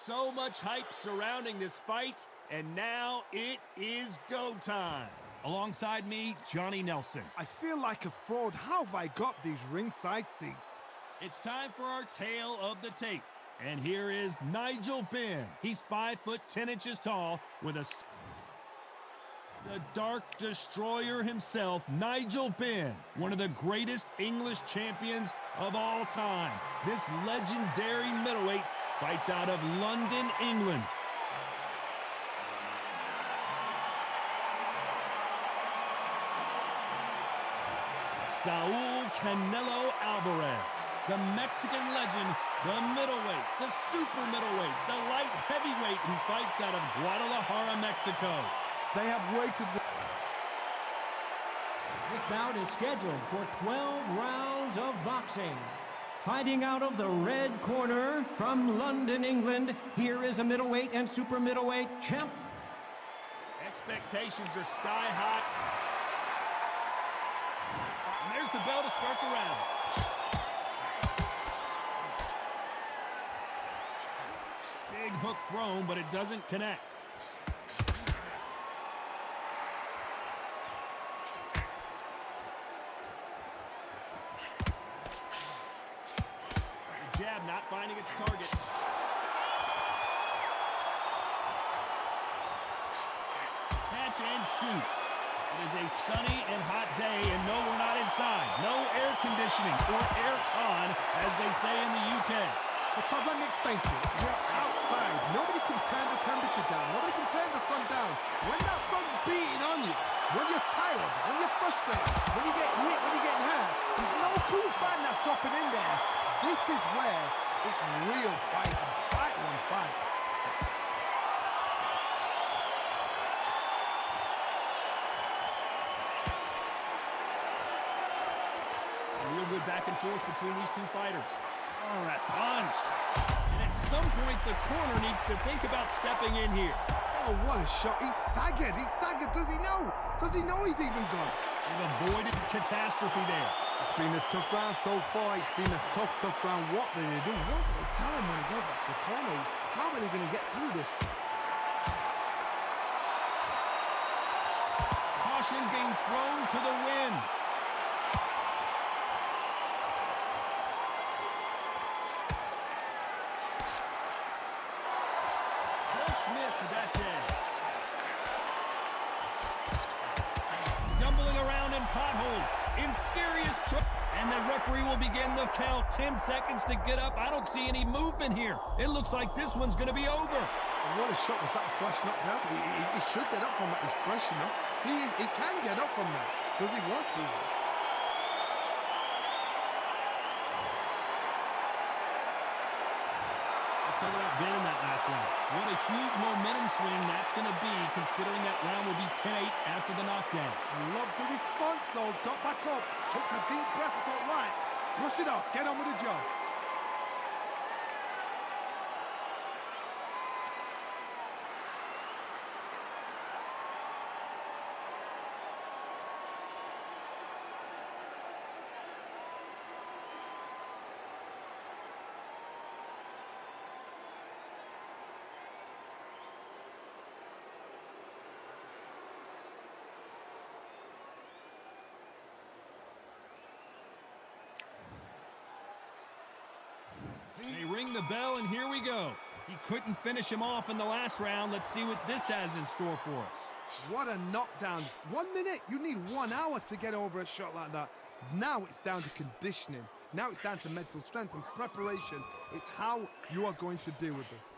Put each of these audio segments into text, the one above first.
So much hype surrounding this fight, and now it is go time. Alongside me, Johnny Nelson. I feel like a fraud. How have I got these ringside seats? It's time for our tale of the tape. And here is Nigel Benn. He's 5'10" tall with the Dark Destroyer himself, Nigel Benn, one of the greatest English champions of all time. This legendary middleweight fights out of London, England. Saul Canelo Alvarez, the Mexican legend, the middleweight, the super middleweight, the light heavyweight who fights out of Guadalajara, Mexico. They have waited. This bout is scheduled for 12 rounds of boxing. Fighting out of the red corner from London, England, here is a middleweight and super middleweight champ. Expectations are sky high. And there's the bell to start the round. Big hook thrown, but it doesn't connect. The jab not finding its target. Catch and shoot. It is a sunny and hot day, and no, we're not inside. No air conditioning or air con, as they say in the UK. But Todd, let me explain to you. We're outside. Nobody can turn the temperature down. Nobody can turn the sun down. When that sun's beating on you, when you're tired, when you're frustrated, when you get hit, when you're getting hurt, there's no cool fan that's dropping in there. This is where it's real fighting. Fight on fight. Real good back and forth between these two fighters. Oh, that punch. And at some point, the corner needs to think about stepping in here. Oh, what a shot. He's staggered. He's staggered. Does he know? Does he know he's even gone? They've avoided catastrophe there. It's been a tough round so far. It's been a tough round. What did they do? What did they tell him when he got back to the corner? How are they going to get through this? Caution being thrown to the wind. Miss with that jab. Stumbling around in potholes, in serious trouble. And the referee will begin the count. 10 seconds to get up. I don't see any movement here. It looks like this one's going to be over. And what a shot was that flash knocked out. He should get up from that. He's fresh enough. He can get up from that. Does he want to? Talk about Ben in that last round. What a huge momentum swing that's going to be, considering that round will be 10-8 after the knockdown. I love the response, though. Got back up, took a deep breath, thought, right, brush it off, get on with the job. They ring the bell, and here we go. He couldn't finish him off in the last round. Let's see what this has in store for us. What a knockdown. 1 minute, you need 1 hour to get over a shot like that. Now it's down to conditioning. Now it's down to mental strength and preparation. It's how you are going to deal with this.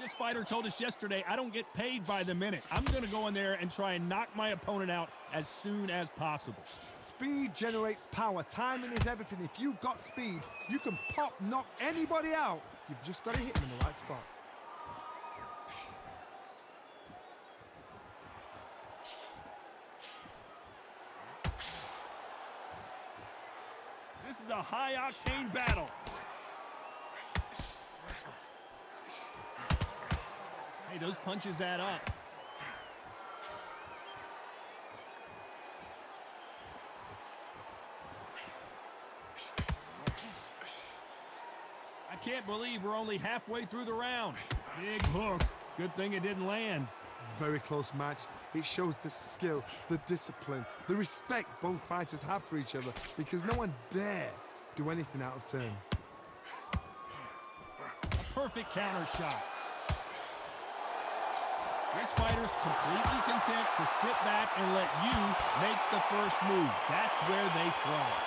This fighter told us yesterday, I don't get paid by the minute. I'm going to go in there and try and knock my opponent out as soon as possible. Speed generates power. Timing is everything. If you've got speed, you can knock anybody out. You've just got to hit them in the right spot. This is a high-octane battle. Hey, those punches add up. can't believe we're only halfway through the round. Big hook. Good thing it didn't land. Very close match. It shows the skill, the discipline, the respect both fighters have for each other because no one dare do anything out of turn. A perfect counter shot. This fighter's completely content to sit back and let you make the first move. That's where they thrive.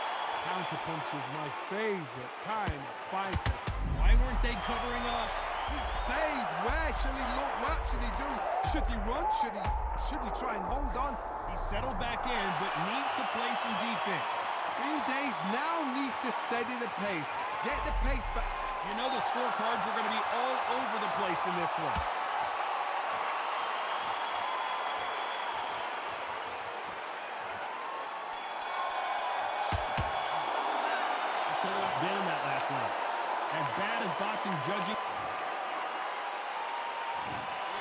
Counterpunch is my favorite kind of fighter. Why weren't they covering up? Days, where should he look? What should he do? Should he run? Should he try and hold on? He settled back in, but needs to play some defense. Days now needs to steady the pace. Get the pace back. You know the scorecards are going to be all over the place in this one. Let's talk about Ben in that last round. As bad as boxing judging,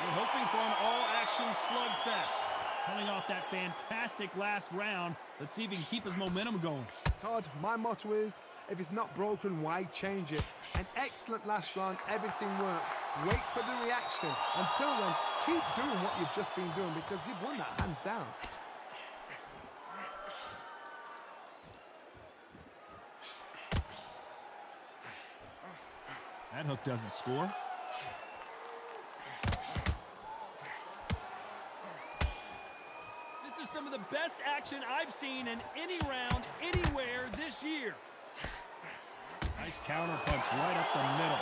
we're hoping for an all-action slugfest. Coming off that fantastic last round, let's see if he can keep his momentum going. Todd, my motto is, if it's not broken, why change it? An excellent last round, everything works. Wait for the reaction. Until then, keep doing what you've just been doing because you've won that hands down. That hook doesn't score. This is some of the best action I've seen in any round, anywhere this year. Nice counter punch right up the middle.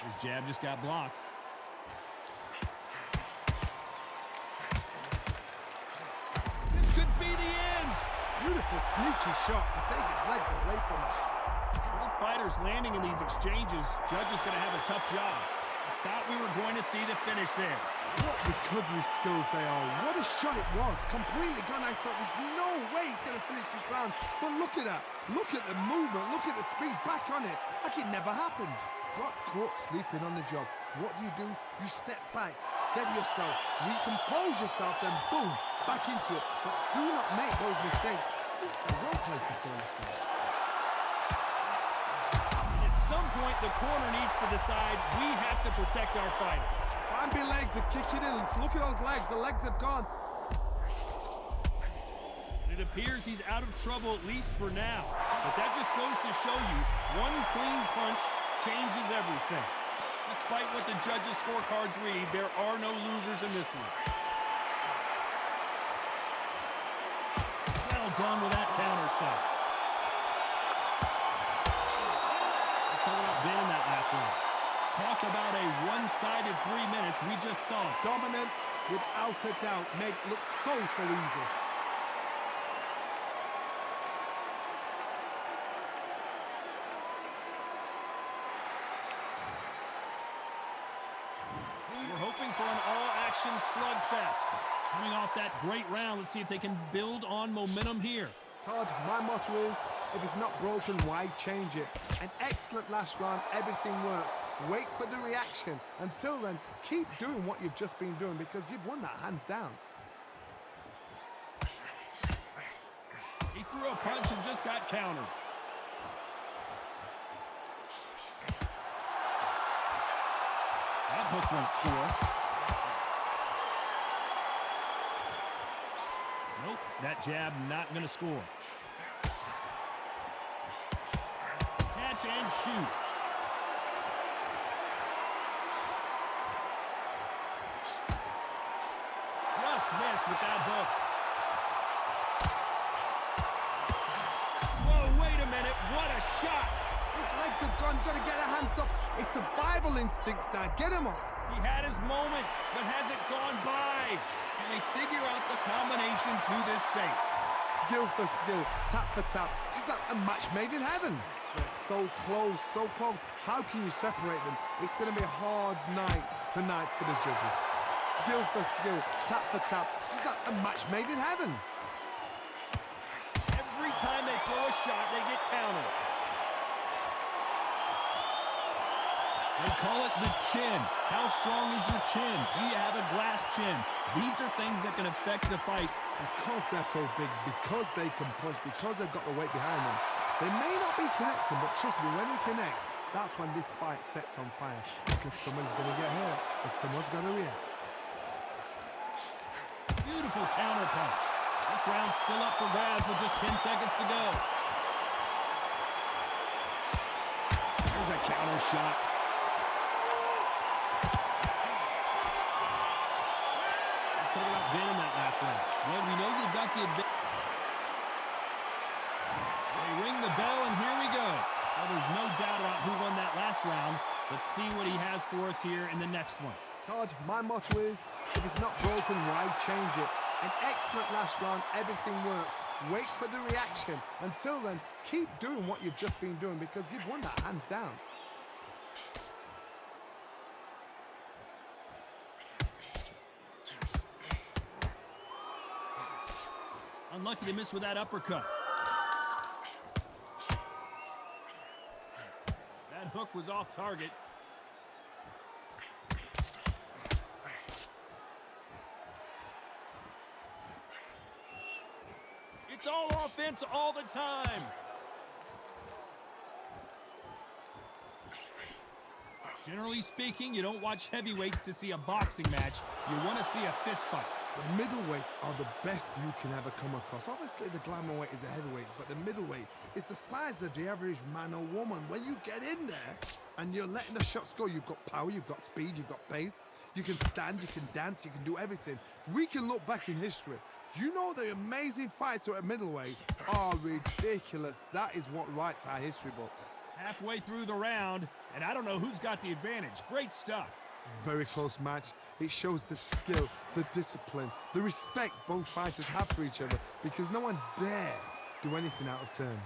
His jab just got blocked. This could be the end. Beautiful, sneaky shot to take his legs away from him. Both fighters landing in these exchanges. Judge is going to have a tough job. I thought we were going to see the finish there. What recovery skills they are. What a shot it was. Completely gone. I thought there's no way he's going to finish this round. But look at that. Look at the movement. Look at the speed. Back on it. Like it never happened. Got caught sleeping on the job. What do? You step back. Steady yourself. Recompose yourself. Then boom. Back into it. But do not make those mistakes. This is the wrong place to feel this. At some point, the corner needs to decide we have to protect our fighters. Bambi legs are kicking in. Look at those legs. The legs have gone. It appears he's out of trouble, at least for now. But that just goes to show you, one clean punch changes everything. Despite what the judges' scorecards read, there are no losers in this one. Well done with that counter shot. Let's talk about Ben in that last round. Talk about a one-sided 3 minutes. We just saw it. Dominance, without a doubt, make it look so easy. We're hoping for an all-action slugfest. Coming off that great round, let's see if they can build on momentum here. Todd, my motto is, if it's not broken, why change it? An excellent last round, everything works. Wait for the reaction. Until then, keep doing what you've just been doing because you've won that hands down. He threw a punch and just got countered. That hook won't score. Nope, that jab not going to score. Catch and shoot. Just missed with that hook. Whoa, wait a minute. What a shot. His legs have gone. He's got to get a hands up. It's survival instincts now. Get him on. He had his moment, but has it gone by? Can they figure out the combination to this safe? Skill for skill, tap for tap. Just like a match made in heaven. They're so close, so close. How can you separate them? It's going to be a hard night tonight for the judges. Skill for skill, tap for tap. Just like a match made in heaven. Every time they throw a shot, they get countered. They call it the chin. How strong is your chin? Do you have a glass chin? These are things that can affect the fight Because they're so big, because they can punch, because they've got the weight behind them, they may not be connecting, but trust me, when they connect, that's when this fight sets on fire. Because someone's going to get hurt, and someone's going to react. Beautiful counter punch. This round's still up for grabs with just 10 seconds to go. There's a counter shot. Let's talk about Benn in that last round. Well, we know you've got the advantage. They ring the bell, and here we go. Well, there's no doubt about who won that last round. Let's see what he has for us here in the next one. Todd, my motto is, if it's not broken, why change it? An excellent last round, everything works. Wait for the reaction. Until then, keep doing what you've just been doing because you've won that hands down. Unlucky to miss with that uppercut. That hook was off target. It's all offense all the time. Generally speaking, you don't watch heavyweights to see a boxing match. You want to see a fist fight. The middleweights are the best you can ever come across. Obviously, the glamour weight is a heavyweight, but the middleweight is the size of the average man or woman. When you get in there and you're letting the shots go, you've got power, you've got speed, you've got pace. You can stand, you can dance, you can do everything. We can look back in history. You know the amazing fights at middleweight are ridiculous. That is what writes our history books. Halfway through the round, and I don't know who's got the advantage. Great stuff. Very close match. It shows the skill, the discipline, the respect both fighters have for each other because no one dare do anything out of turn.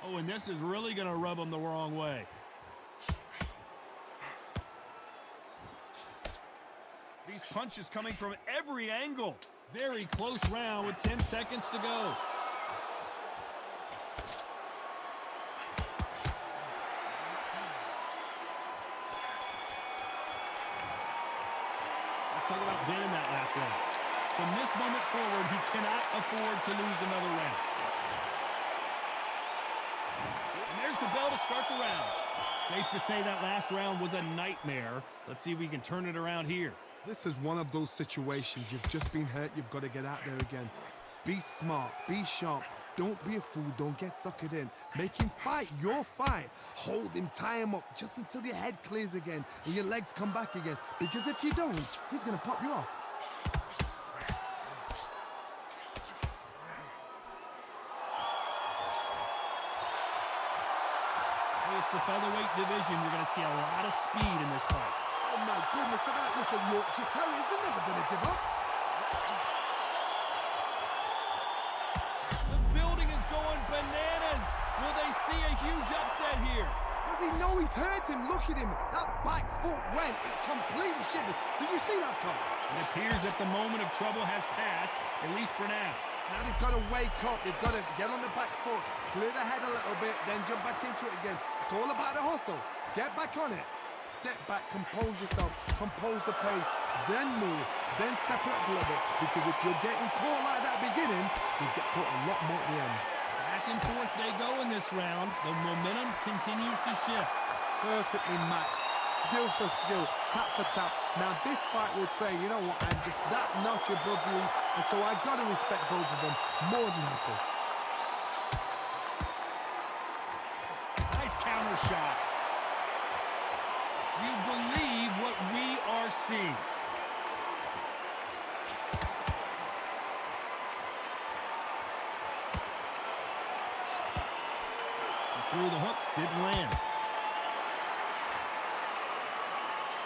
Oh, and this is really going to rub him the wrong way. These punches coming from every angle. Very close round with 10 seconds to go. Let's talk about Benn in that last round. From this moment forward, he cannot afford to lose another round. And there's the bell to start the round. Safe to say that last round was a nightmare. Let's see if we can turn it around here. This is one of those situations. You've just been hurt. You've got to get out there again. Be smart. Be sharp. Don't be a fool. Don't get suckered in. Make him fight your fight. Hold him. Tie him up just until your head clears again and your legs come back again. Because if you don't, he's going to pop you off. It's the featherweight division. You're going to see a lot of speed in this fight. Oh my goodness, look at that little Yorkshire Terrier. He's never going to give up. The building is going bananas. Will they see a huge upset here? Does he know he's hurt him? Look at him. That back foot went completely shivered. Did you see that, Tom? It appears that the moment of trouble has passed, at least for now. Now they've got to wake up. They've got to get on the back foot, clear the head a little bit, then jump back into it again. It's all about the hustle. Get back on it. Step back, compose yourself, compose the pace, then move, then step it up a little bit. Because if you're getting caught like that beginning, you get caught a lot more at the end. Back and forth they go in this round. The momentum continues to shift. Perfectly matched, skill for skill, tap for tap. Now this fight will say, you know what, I'm just that notch above you, and so I got to respect both of them more than happy. Nice counter shot. You believe what we are seeing. He threw the hook, didn't land.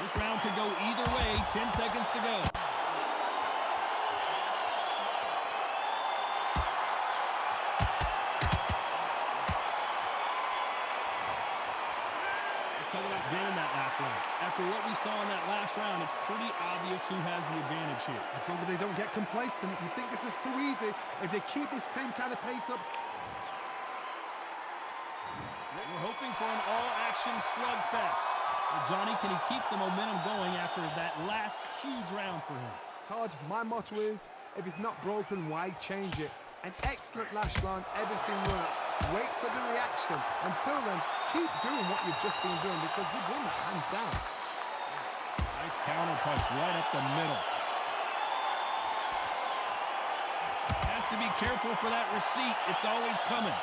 This round could go either way. 10 seconds to go. Talk about Benn in that last round. After what we saw in that last round, it's pretty obvious who has the advantage here. As long as they don't get complacent, you think this is too easy. If they keep this same kind of pace up. We're hoping for an all-action slugfest. Well, Johnny, can he keep the momentum going after that last huge round for him? Todd, my motto is, if it's not broken, why change it? An excellent last round, everything works. Wait for the reaction. Until then, keep doing what you've just been doing because you've won that hands down. Nice counter punch right up the middle. Has to be careful for that receipt. It's always coming.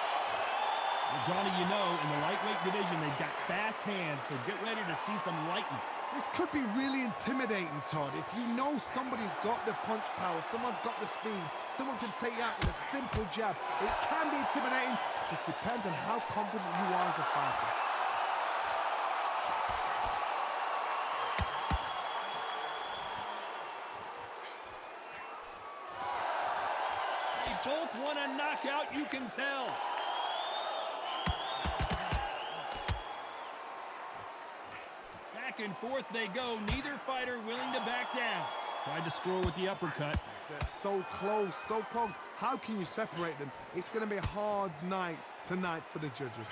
Well, Johnny, you know, in the lightweight division, they've got fast hands, so get ready to see some lightning. This could be really intimidating, Todd. If you know somebody's got the punch power, someone's got the speed, someone can take you out with a simple jab. It can be intimidating. Just depends on how confident you are as a fighter. They both want a knockout, you can tell. Back and forth they go, neither fighter willing to back down. Tried to score with the uppercut. They're so close, so close. How can you separate them? It's going to be a hard night tonight for the judges.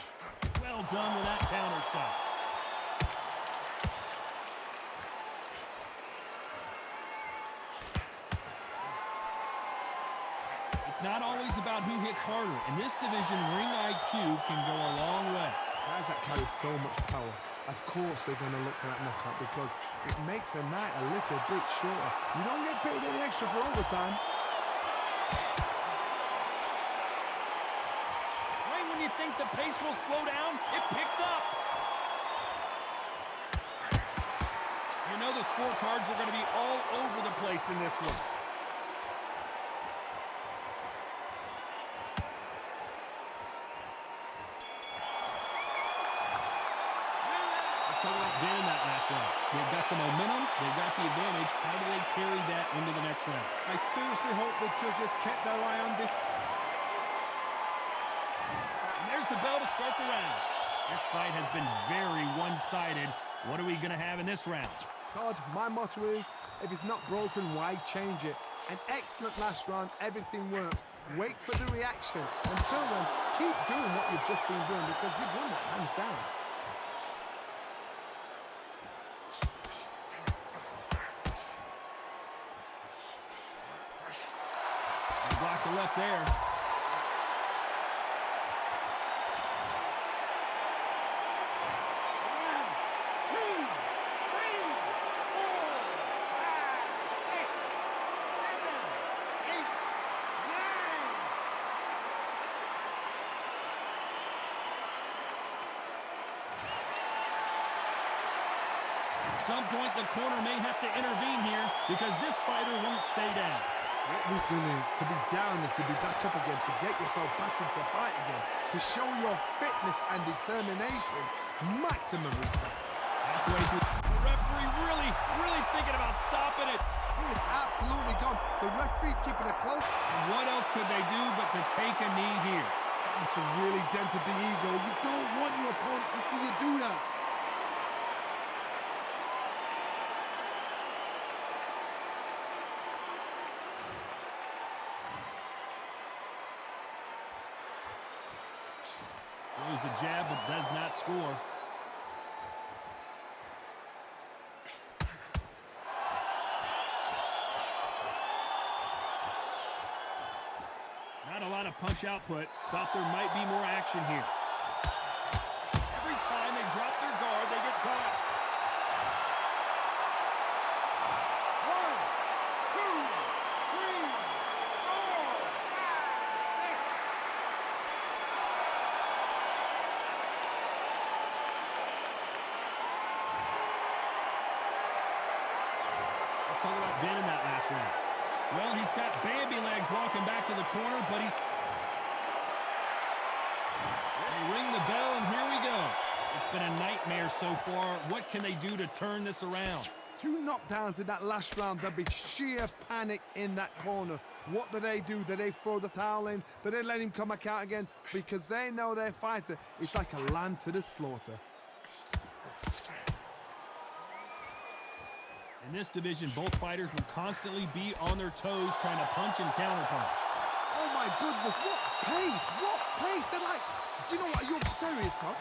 Well done with that counter shot. It's not always about who hits harder. In this division, ring IQ can go a long way. Guys that carry so much power, of course they're going to look for that knockout because it makes the night a little bit shorter. You don't get paid any extra for overtime. Right when you think the pace will slow down, it picks up. You know the scorecards are going to be all over the place in this one. Been in that last round. They've got the momentum, they've got the advantage. How do they carry that into the next round? I seriously hope the judges kept their eye on this. And there's the bell to start the round. This fight has been very one-sided. What are we going to have in this round? Todd, my motto is, if it's not broken, why change it? An excellent last round, everything works. Wait for the reaction. Until then, keep doing what you've just been doing because you've won that hands down. Block the left there. 1, 2, 3, 4, 5, 6, 7, 8, 9. At some point, the corner may have to intervene here because this fighter won't stay down. What resilience to be down and to be back up again, to get yourself back into fight again, to show your fitness and determination. Maximum respect. Halfway through, the referee really thinking about stopping it. He is absolutely gone. The referee's keeping it close. And what else could they do but to take a knee here? It's really dented the ego. You don't want your opponent to see you do that. Throws the jab, but does not score. Not a lot of punch output. Thought there might be more action here. Every time they drop their guard, they get caught. 1, 2, 3, 4, 5, 6. Let's talk about Ben in that last round. Well, he's got Bambi legs walking back to the corner, but he's... They ring the bell, and here we go. It's been a nightmare so far. What can they do to turn this around? 2 knockdowns in that last round. There'll be sheer panic in that corner. What do? Do they throw the towel in? Do they let him come back out again? Because they know their fighter is like a lamb to the slaughter. In this division, both fighters will constantly be on their toes trying to punch and counterpunch. Oh my goodness, what pace, what pace. They're like Do you know what a Yorkshire Terrier is, Tom?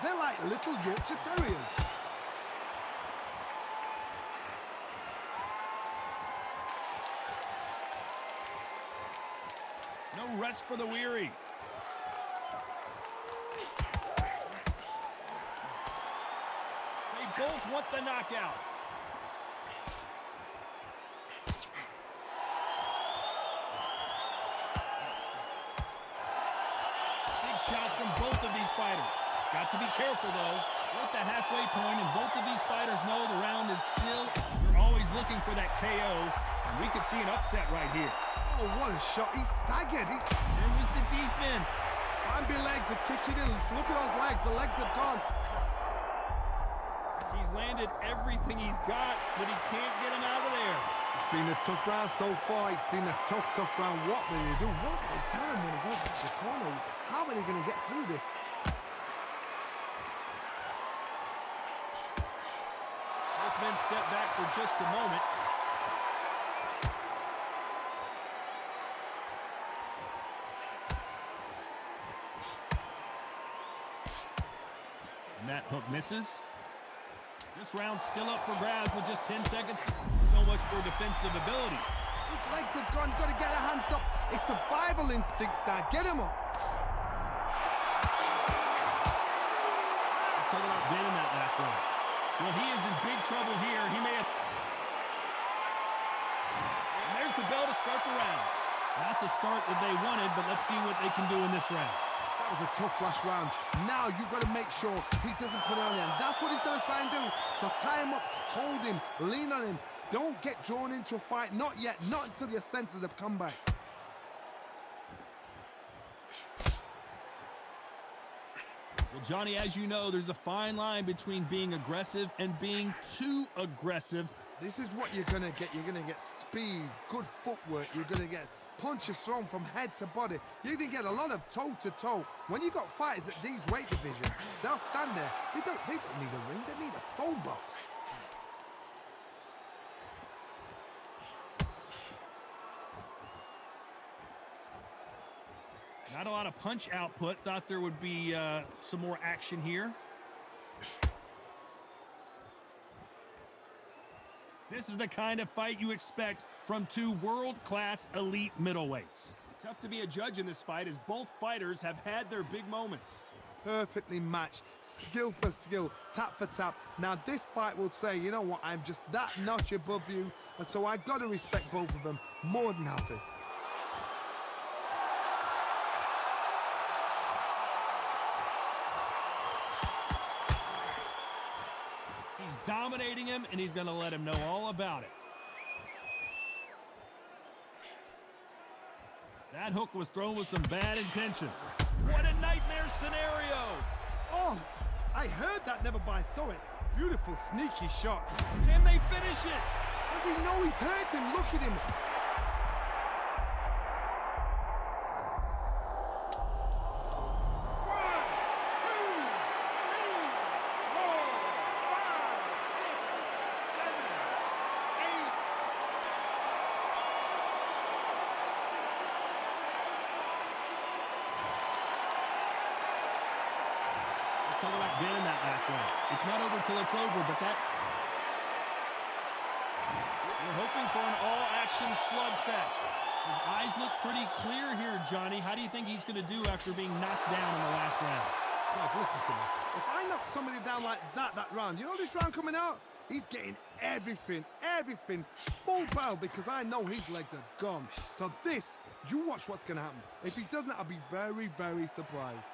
They're like little Yorkshire Terriers. No rest for the weary. They both want the knockout. Big shots from both of these fighters. Got to be careful, though. We're at the halfway point, and both of these fighters know the round is still... You're always looking for that KO, and we could see an upset right here. Oh, what a shot. He's staggered. There was the defense. Bambi legs are kicking in. Look at those legs. The legs have gone. He's landed everything he's got, but he can't get him out of there. It's been a tough round so far. It's been a tough round. What will they do? What do they tell him when he goes back to the corner? How are they going to get through this? Both men step back for just a moment. And that hook misses. This round's still up for grabs with just 10 seconds. So much for defensive abilities. His legs have gone. He's got to get her hands up. It's survival instincts now. Get him up. Let's talk about Ben in that last round. Well, he is in big trouble here. He may have... And there's the bell to start the round. Not the start that they wanted, but let's see what they can do in this round. That was a tough last round. Now you've got to make sure he doesn't put it on him. That's what he's going to try and do. So tie him up, hold him, lean on him. Don't get drawn into a fight. Not yet. Not until your senses have come back. Well, Johnny, as you know, there's a fine line between being aggressive and being too aggressive. This is what you're going to get. You're going to get speed, good footwork. You're going to get punches thrown from head to body. You're going to get a lot of toe-to-toe. When you got fighters at these weight divisions, they'll stand there. They don't need a ring. They need a phone box. Not a lot of punch output. Thought there would be some more action here. This is the kind of fight you expect from two world-class elite middleweights. Tough to be a judge in this fight as both fighters have had their big moments. Perfectly matched, skill for skill, tap for tap. Now this fight will say, you know what, I'm just that notch above you, and so I've got to respect both of them more than happy. He's dominating him, and he's going to let him know all about it. That hook was thrown with some bad intentions. What a nightmare scenario! Oh, I heard that, never by saw it. Beautiful, sneaky shot. Can they finish it? Does he know he's hurt him? Look at him. Talk about Ben in that last round. It's not over till it's over, but that... We're hoping for an all-action slugfest. His eyes look pretty clear here, Johnny. How do you think he's going to do after being knocked down in the last round? God, listen to me. If I knock somebody down like that round, you know this round coming out? He's getting everything, full barrel, because I know his legs are gone. So this, you watch what's going to happen. If he doesn't, I'll be very, very surprised.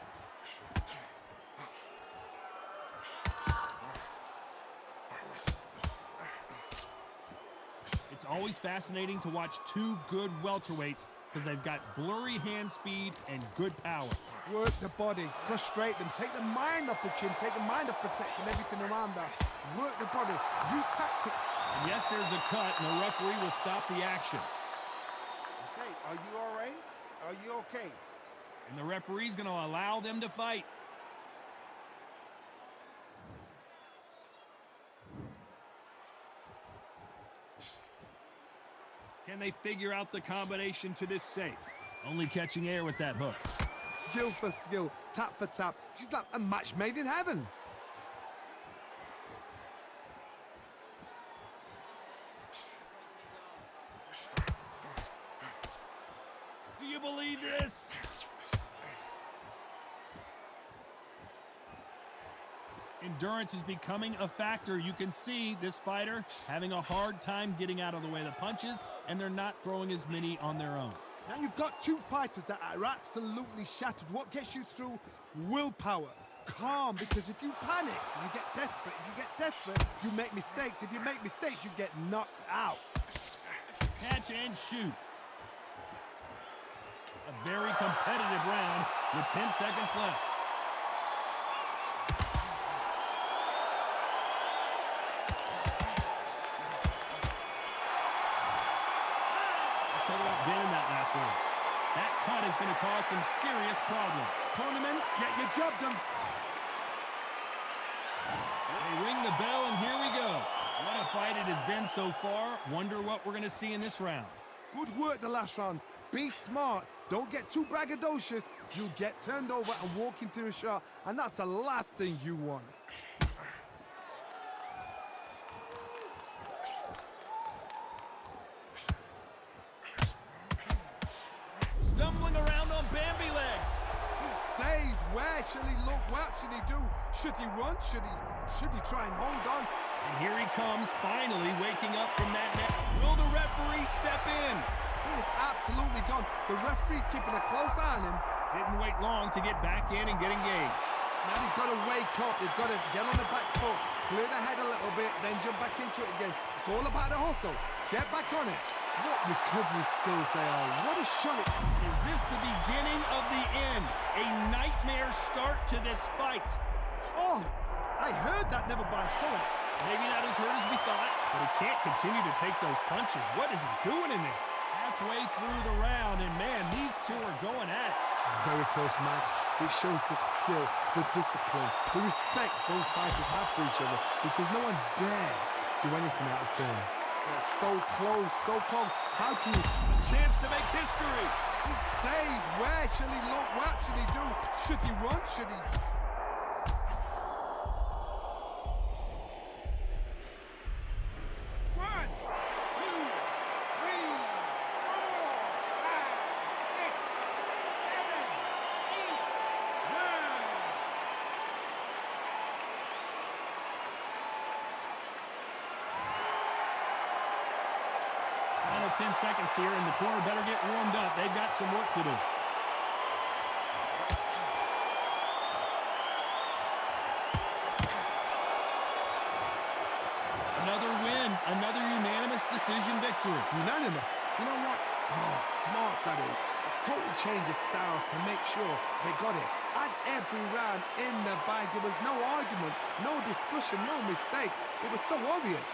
It's always fascinating to watch two good welterweights because they've got blurry hand speed and good power. Work the body, frustrate them, take the mind off the chin, take the mind off protecting everything around that. Work the body, use tactics. And yes, there's a cut, and the referee will stop the action. Okay, are you all right? Are you okay? And the referee's going to allow them to fight. Can they figure out the combination to this safe? Only catching air with that hook. skill for skill, tap for tap. She's like a match made in heaven. Do you believe this? Endurance is becoming a factor. You can see this fighter having a hard time getting out of the way of the punches, and they're not throwing as many on their own. Now you've got two fighters that are absolutely shattered. What gets you through? Willpower. Calm, because if you panic, you get desperate. If you get desperate, you make mistakes. If you make mistakes, you get knocked out. Catch and shoot. A very competitive round with 10 seconds left. Let's talk about Ben in that last round. That cut is going to cause some serious problems. Cornerman, get your job done. They ring the bell, and here we go. What a fight it has been so far. Wonder what we're going to see in this round. Good work the last round. Be smart. Don't get too braggadocious. You'll get turned over and walk into a shot, and that's the last thing you want. Stumbling around on Bambi legs. Days, where should he look? What should he do? Should he run? Should he try and hold on? And here he comes, finally waking up from that net. Will the referee step in? He is absolutely gone. The referee's keeping a close eye on him. Didn't wait long to get back in and get engaged. Now they've got to wake up. They've got to get on the back foot, clear the head a little bit, then jump back into it again. It's all about the hustle. Get back on it. What recovery skills they are. What a shot. Is this the beginning of the end? A nightmare start to this fight. Oh, I heard that never by Saul. Maybe not as hurt as we thought, but he can't continue to take those punches. What is he doing in there? Halfway through the round, and man, these two are going at it. Very close match. It shows the skill, the discipline, the respect both fighters have for each other, because no one dare do anything out of turn. They're so close, so close. How can you... A chance to make history. Days, where should he look? What should he do? Should he run? Should he... Final 10 seconds here, and the corner better get warmed up. They've got some work to do. Another win, another unanimous decision victory. Unanimous. You know what? Smart that is. A total change of styles to make sure they got it. At every round in the bag, there was no argument, no discussion, no mistake. It was so obvious.